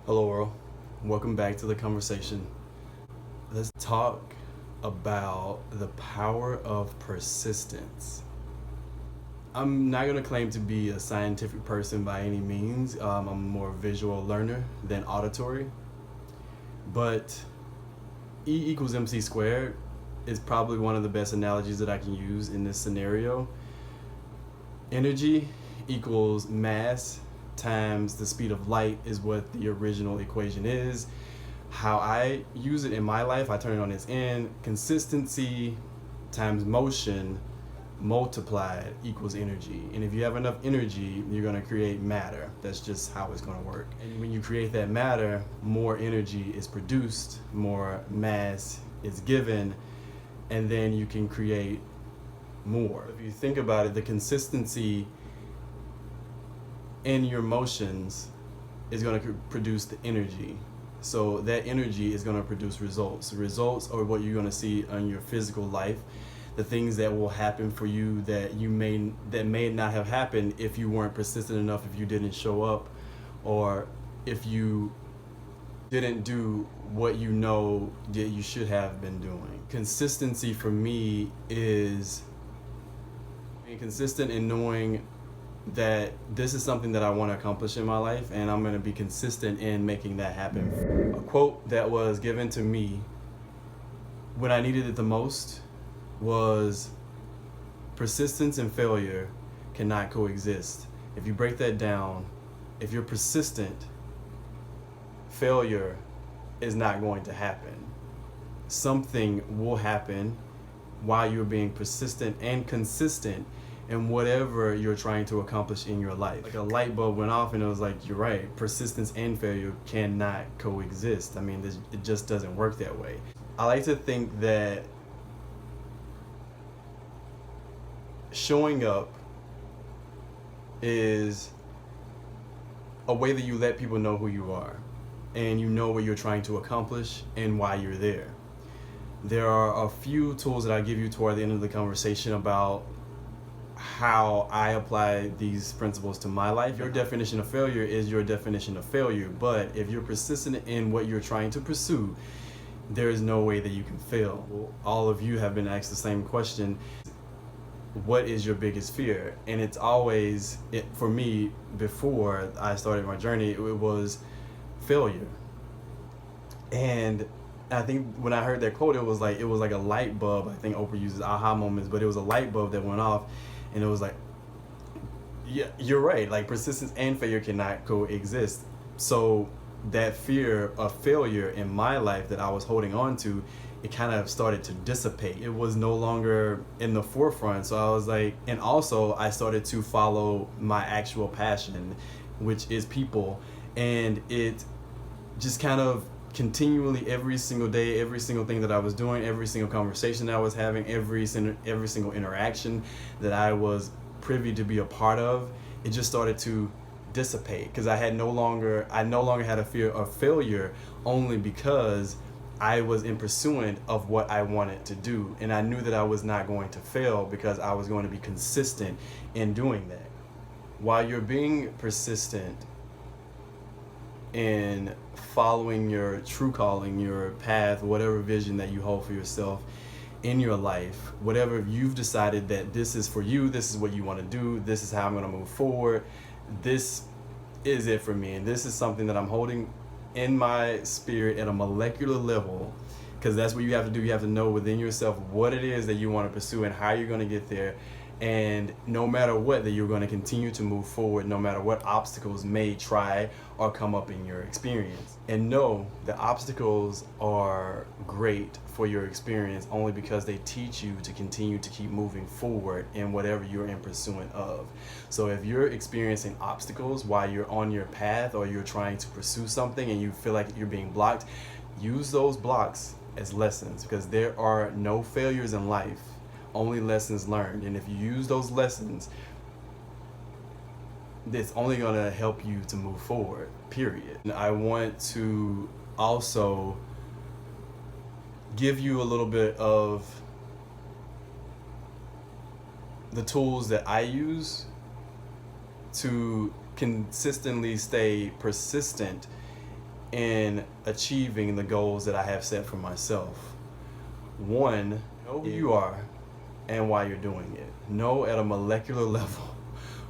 Hello world, welcome back to the conversation. Let's talk about the power of persistence. I'm not going to claim to be a scientific person by any means. I'm a more visual learner than auditory. But E equals MC squared is probably one of the best analogies that I can use in this scenario. Energy equals mass times the speed of light is what the original equation is. How I use it in my life, I turn it on its end. Consistency times motion multiplied equals energy. And if you have enough energy, you're going to create matter. That's just how it's going to work. And when you create that matter, more energy is produced, more mass is given, and then you can create more. If you think about it, the consistency in your motions is going to produce the energy. So that energy is going to produce results. Results are what you're going to see on your physical life, the things that will happen for you that may not have happened if you weren't persistent enough, if you didn't show up, or if you didn't do what you know that you should have been doing. Consistency for me is being consistent in knowing that this is something that I want to accomplish in my life, and I'm going to be consistent in making that happen. A quote that was given to me when I needed it the most was, persistence and failure cannot coexist. If you break that down, if you're persistent, failure is not going to happen. Something will happen while you're being persistent and consistent in whatever you're trying to accomplish in your life. Like a light bulb went off and it was like, you're right, persistence and failure cannot coexist. I mean, it just doesn't work that way. I like to think that showing up is a way that you let people know who you are and you know what you're trying to accomplish and why you're there. There are a few tools that I give you toward the end of the conversation about how I apply these principles to my life. Your definition of failure is your definition of failure, but if you're persistent in what you're trying to pursue, there is no way that you can fail. Well, all of you have been asked the same question: what is your biggest fear? And it's always, for me, before I started my journey, it was failure. And I think when I heard that quote, it was like a light bulb. I think Oprah uses aha moments, but it was a light bulb that went off, and it was like, yeah, you're right. Like, persistence and failure cannot coexist. So that fear of failure in my life that I was holding on to, it kind of started to dissipate. It was no longer in the forefront. So I was like, and also I started to follow my actual passion, which is people, and it just kind of continually, every single day, every single thing that I was doing, every single conversation that I was having, every single interaction that I was privy to be a part of, it just started to dissipate, because I no longer had a fear of failure, only because I was in pursuit of what I wanted to do, and I knew that I was not going to fail because I was going to be consistent in doing that. While you're being persistent in following your true calling, your path, whatever vision that you hold for yourself in your life, whatever you've decided that this is for you, this is what you want to do, this is how I'm going to move forward, this is it for me, and this is something that I'm holding in my spirit at a molecular level, because that's what you have to do. You have to know within yourself what it is that you want to pursue and how you're going to get there. And no matter what, that you're going to continue to move forward, no matter what obstacles may try or come up in your experience. And know that obstacles are great for your experience only because they teach you to continue to keep moving forward in whatever you're in pursuit of. So if you're experiencing obstacles while you're on your path, or you're trying to pursue something and you feel like you're being blocked, use those blocks as lessons, because there are no failures in life, only lessons learned. And if you use those lessons, it's only going to help you to move forward, period. And I want to also give you a little bit of the tools that I use to consistently stay persistent in achieving the goals that I have set for myself. One, know who you are and why you're doing it. Know at a molecular level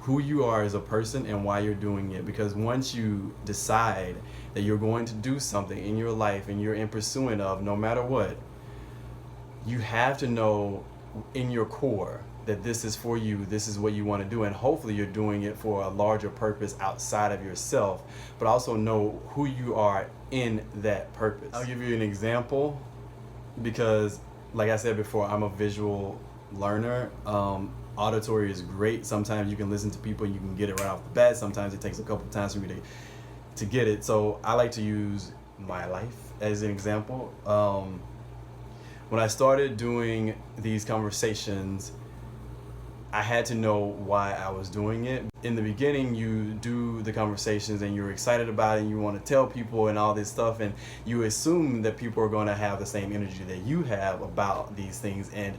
who you are as a person and why you're doing it. Because once you decide that you're going to do something in your life and you're in pursuit of, no matter what, you have to know in your core that this is for you, this is what you want to do, and hopefully you're doing it for a larger purpose outside of yourself, but also know who you are in that purpose. I'll give you an example because, like I said before, I'm a visual learner. Auditory is great. Sometimes you can listen to people and you can get it right off the bat. Sometimes it takes a couple times for me to get it. So I like to use my life as an example. When I started doing these conversations, I had to know why I was doing it. In the beginning, you do the conversations and you're excited about it and you want to tell people and all this stuff, and you assume that people are going to have the same energy that you have about these things, and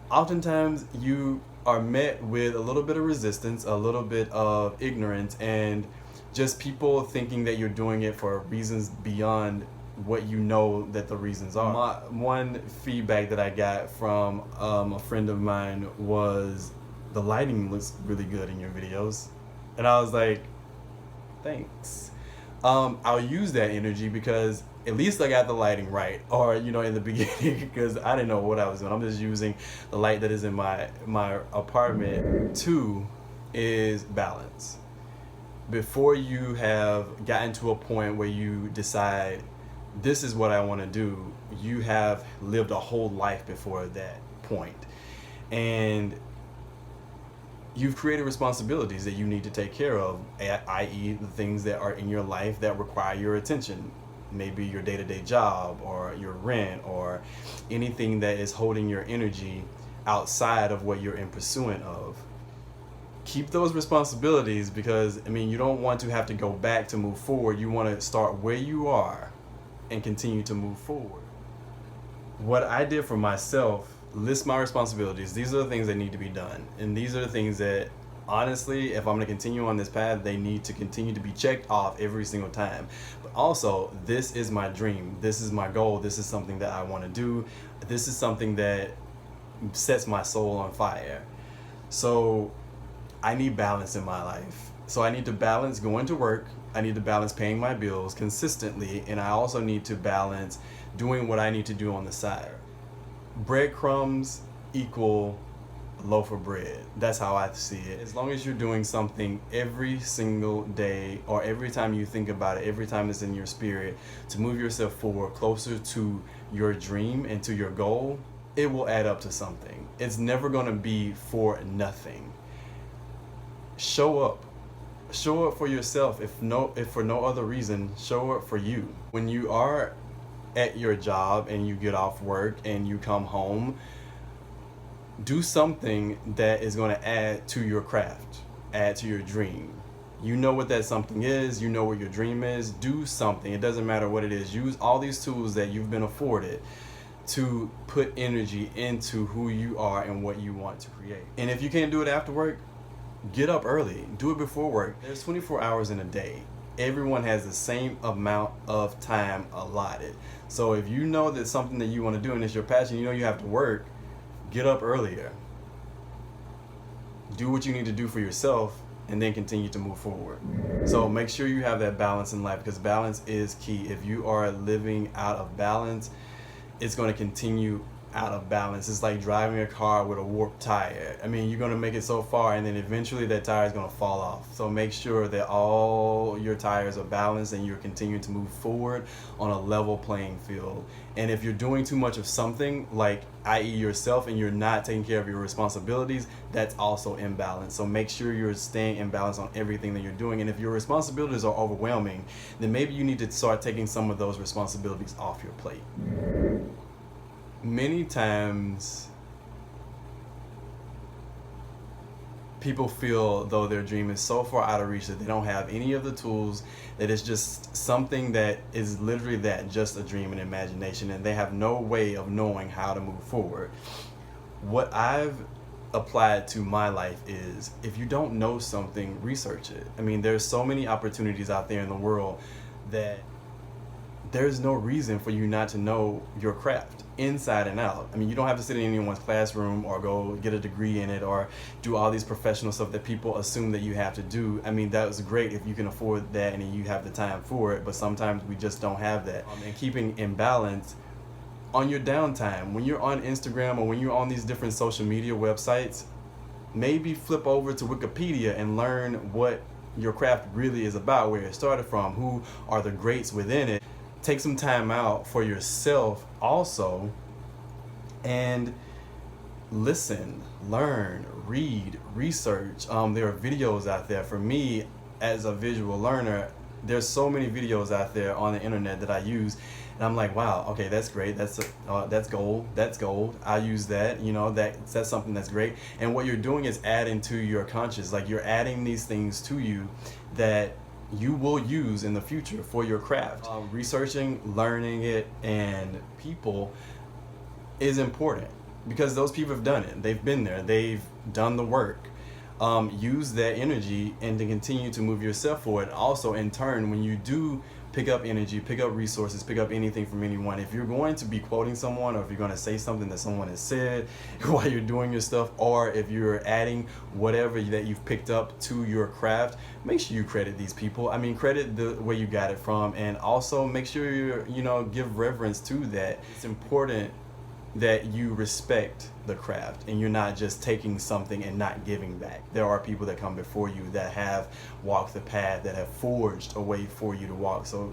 oftentimes you are met with a little bit of resistance, a little bit of ignorance, and just people thinking that you're doing it for reasons beyond what you know that the reasons are. One feedback that I got from a friend of mine was, the lighting looks really good in your videos. And I was like, thanks. I'll use that energy because at least I got the lighting right, or in the beginning, because I didn't know what I was doing. I'm just using the light that is in my apartment. 2 is balance. Before you have gotten to a point where you decide this is what I want to do, you have lived a whole life before that point, and you've created responsibilities that you need to take care of, i.e. the things that are in your life that require your attention. Maybe your day-to-day job or your rent or anything that is holding your energy outside of what you're in pursuit of. Keep those responsibilities because, you don't want to have to go back to move forward. You want to start where you are and continue to move forward. What I did for myself, list my responsibilities. These are the things that need to be done. And these are the things that, honestly, if I'm going to continue on this path, they need to continue to be checked off every single time. But also, this is my dream. This is my goal. This is something that I want to do. This is something that sets my soul on fire. So I need balance in my life. So I need to balance going to work. I need to balance paying my bills consistently. And I also need to balance doing what I need to do on the side. Breadcrumbs equal a loaf of bread. That's how I see it. As long as you're doing something every single day, or every time you think about it, every time it's in your spirit, to move yourself forward closer to your dream and to your goal, it will add up to something. It's never going to be for nothing. Show up. Show up for yourself. If for no other reason, show up for you. When you are at your job and you get off work and you come home, do something that is going to add to your craft, add to your dream. You know what that something is, you know what your dream is. Do something. It doesn't matter what it is. Use all these tools that you've been afforded to put energy into who you are and what you want to create. And if you can't do it after work, get up early. Do it before work. There's 24 hours in a day. Everyone has the same amount of time allotted. So if you know that something that you want to do and it's your passion, you know you have to work, get up earlier. Do what you need to do for yourself and then continue to move forward. So make sure you have that balance in life, because balance is key. If you are living out of balance, it's going to continue out of balance. It's like driving a car with a warped tire. You're going to make it so far and then eventually that tire is going to fall off. So make sure that all your tires are balanced and you're continuing to move forward on a level playing field. And if you're doing too much of something, like i.e. yourself, and you're not taking care of your responsibilities, that's also imbalance. So make sure you're staying in balance on everything that you're doing. And if your responsibilities are overwhelming, then maybe you need to start taking some of those responsibilities off your plate. Many times people feel though their dream is so far out of reach that they don't have any of the tools, that it's just something that is literally just a dream and imagination, and they have no way of knowing how to move forward. What I've applied to my life is, if you don't know something, research it. There's so many opportunities out there in the world that there's no reason for you not to know your craft inside and out. I mean, you don't have to sit in anyone's classroom or go get a degree in it or do all these professional stuff that people assume that you have to do. I mean, that was great if you can afford that and you have the time for it, but sometimes we just don't have that. And keeping in balance on your downtime, when you're on Instagram or when you're on these different social media websites, maybe flip over to Wikipedia and learn what your craft really is about, where it started from, who are the greats within it. Take some time out for yourself also and listen, learn, read, research. There are videos out there. For me, as a visual learner, there's so many videos out there on the internet that I use, and I'm like, wow, okay, that's great. That's gold. That's gold. I use that. You know, that's something that's great. And what you're doing is adding to your conscious. Like, you're adding these things to you that you will use in the future for your craft. Researching, learning it, and people is important because those people have done it. They've been there. They've done the work. Use that energy and to continue to move yourself forward. Also, in turn, when you do pick up energy, pick up resources, pick up anything from anyone, if you're going to be quoting someone or if you're going to say something that someone has said while you're doing your stuff, or if you're adding whatever that you've picked up to your craft, make sure you credit these people. I mean, credit the where you got it from, and also make sure give reverence to that. It's important that you respect the craft and you're not just taking something and not giving back. There are people that come before you that have walked the path, that have forged a way for you to walk. So,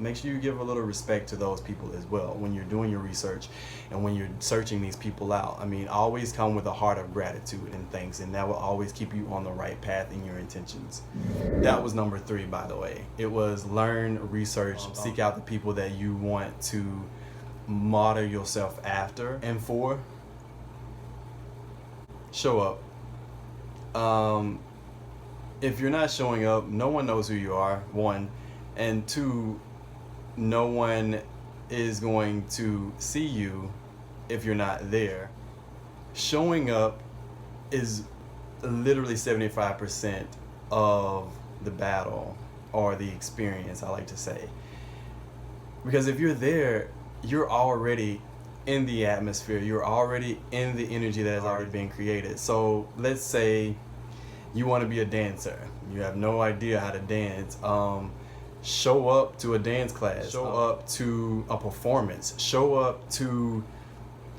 make sure you give a little respect to those people as well when you're doing your research and when you're searching these people out. I mean, always come with a heart of gratitude and thanks, and that will always keep you on the right path in your intentions. That was number 3, by the way. It was learn, research, seek out the people that you want to model yourself after. And 4, show up. If you're not showing up, no one knows who you are, 1, and 2, no one is going to see you if you're not there. Showing up is literally 75% of the battle, or the experience, I like to say, because if you're there, you're already in the atmosphere. You're already in the energy that has already been created. So let's say you want to be a dancer. You have no idea how to dance. Show up to a dance class. Show up to a performance. Show up to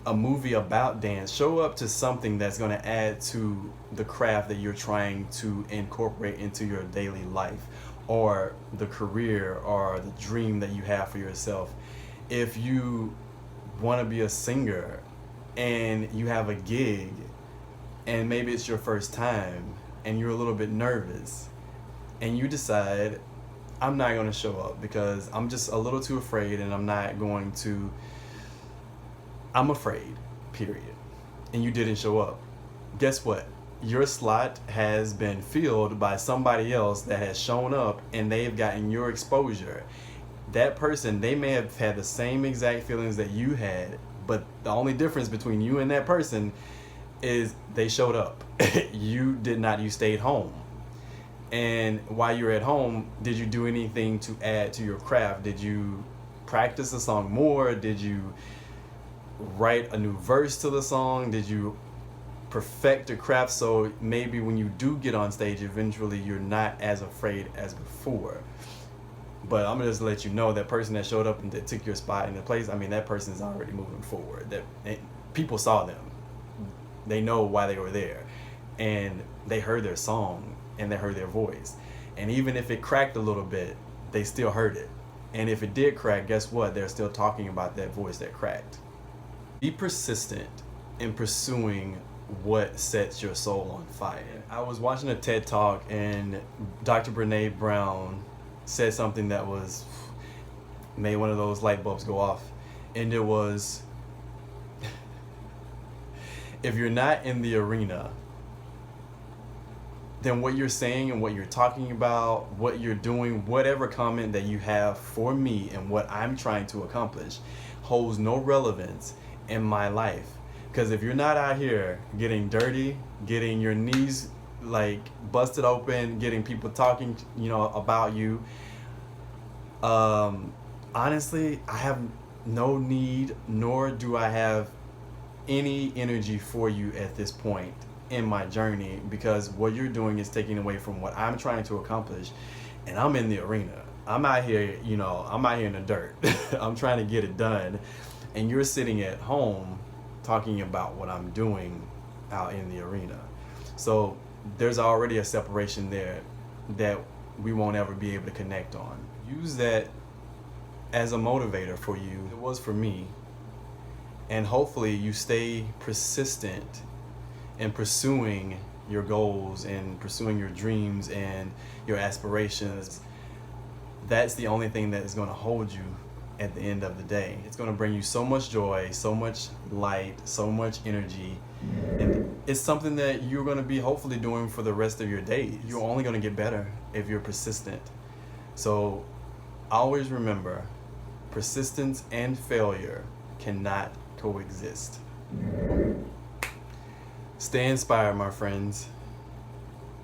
a movie about dance. Show up to something that's going to add to the craft that you're trying to incorporate into your daily life, or the career or the dream that you have for yourself. If you want to be a singer and you have a gig and maybe it's your first time and you're a little bit nervous and you decide, I'm not going to show up because I'm just a little too afraid and I'm afraid, period. And you didn't show up. Guess what? Your slot has been filled by somebody else that has shown up and they've gotten your exposure. That person, they may have had the same exact feelings that you had, but the only difference between you and that person is they showed up. You did not. You stayed home. And while you were at home, did you do anything to add to your craft? Did you practice the song more? Did you write a new verse to the song? Did you perfect your craft so maybe when you do get on stage, eventually you're not as afraid as before? But I'm gonna just let you know that person that showed up and that took your spot in the place, I mean, that person is already moving forward. People saw them. They know why they were there. And they heard their song and they heard their voice. And even if it cracked a little bit, they still heard it. And if it did crack, guess what? They're still talking about that voice that cracked. Be persistent in pursuing what sets your soul on fire. I was watching a TED Talk and Dr. Brene Brown said something that made one of those light bulbs go off. And it was, if you're not in the arena, then what you're saying and what you're talking about, what you're doing, whatever comment that you have for me and what I'm trying to accomplish holds no relevance in my life. Because if you're not out here getting dirty, getting your knees busted open, getting people talking, about you, Honestly, I have no need, nor do I have any energy for you at this point in my journey, because what you're doing is taking away from what I'm trying to accomplish, and I'm in the arena. I'm out here, I'm out here in the dirt. I'm trying to get it done, and you're sitting at home talking about what I'm doing out in the arena. So there's already a separation there that we won't ever be able to connect on. Use that as a motivator for you. It was for me. And hopefully you stay persistent in pursuing your goals and pursuing your dreams and your aspirations. That's the only thing that is going to hold you at the end of the day. It's going to bring you so much joy, so much light, so much energy. And it's something that you're going to be hopefully doing for the rest of your days. You're only going to get better if you're persistent. So always remember, persistence and failure cannot coexist. Stay inspired, my friends.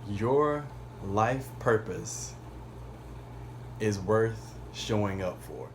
Your life purpose is worth showing up for.